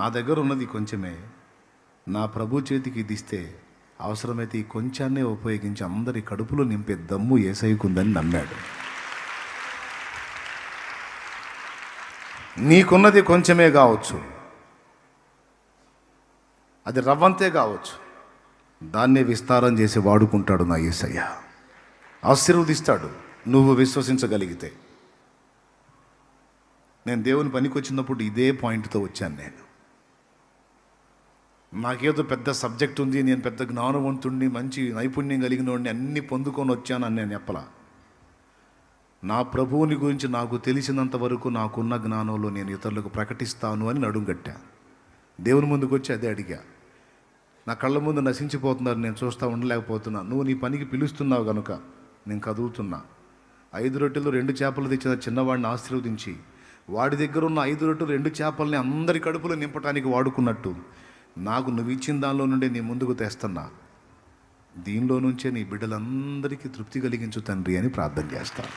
నా దగ్గర ఉన్నది కొంచెమే, నా ప్రభు చేతికి ఇది ఇస్తే అవసరమైతే ఈ కొంచాన్నే ఉపయోగించి అందరి కడుపులో నింపే దమ్ము యేసయ్యకుందని నమ్మాడు. నీకున్నది కొంచెమే కావచ్చు, అది రవ్వంతే కావచ్చు, దాన్నే విస్తారం చేసి వాడుకుంటాడు నా యేసయ్య. ఆశీర్వదిస్తాడు నువ్వు విశ్వసించగలిగితే. నేను దేవుని పనికి వచ్చినప్పుడు ఇదే పాయింట్తో వచ్చాను. నాకేదో పెద్ద సబ్జెక్ట్ ఉంది, నేను పెద్ద జ్ఞానవంతుడిని, మంచి నైపుణ్యం కలిగిన వాడిని, అన్నీ పొందుకొని వచ్చాను అని నేను చెప్పలా. నా ప్రభువుని గురించి నాకు తెలిసినంత వరకు నాకున్న జ్ఞానంలో నేను ఇతరులకు ప్రకటిస్తాను అని నడుం కట్టా. దేవుని ముందుకు వచ్చి అదే అడిగా. నా కళ్ళ ముందు నశించిపోతున్నారు, నేను చూస్తూ ఉండలేకపోతున్నా. నువ్వు నీ పనికి పిలుస్తున్నావు కనుక నేను కదులుతున్నా. 5 రొట్టెలు 2 చేపలు తెచ్చిన చిన్నవాడిని ఆశీర్వదించి వాడి దగ్గర ఉన్న 5 రొట్టెలు 2 చేపల్ని అందరి కడుపులో నింపడానికి వాడుకున్నట్టు నాకు నువ్వు ఇచ్చిన దానిలో నుండి నీ ముందుకు తెస్తున్నా. దీనిలో నుంచే నీ బిడ్డలందరికీ తృప్తి కలిగించు తండ్రి అని ప్రార్థన చేస్తాను.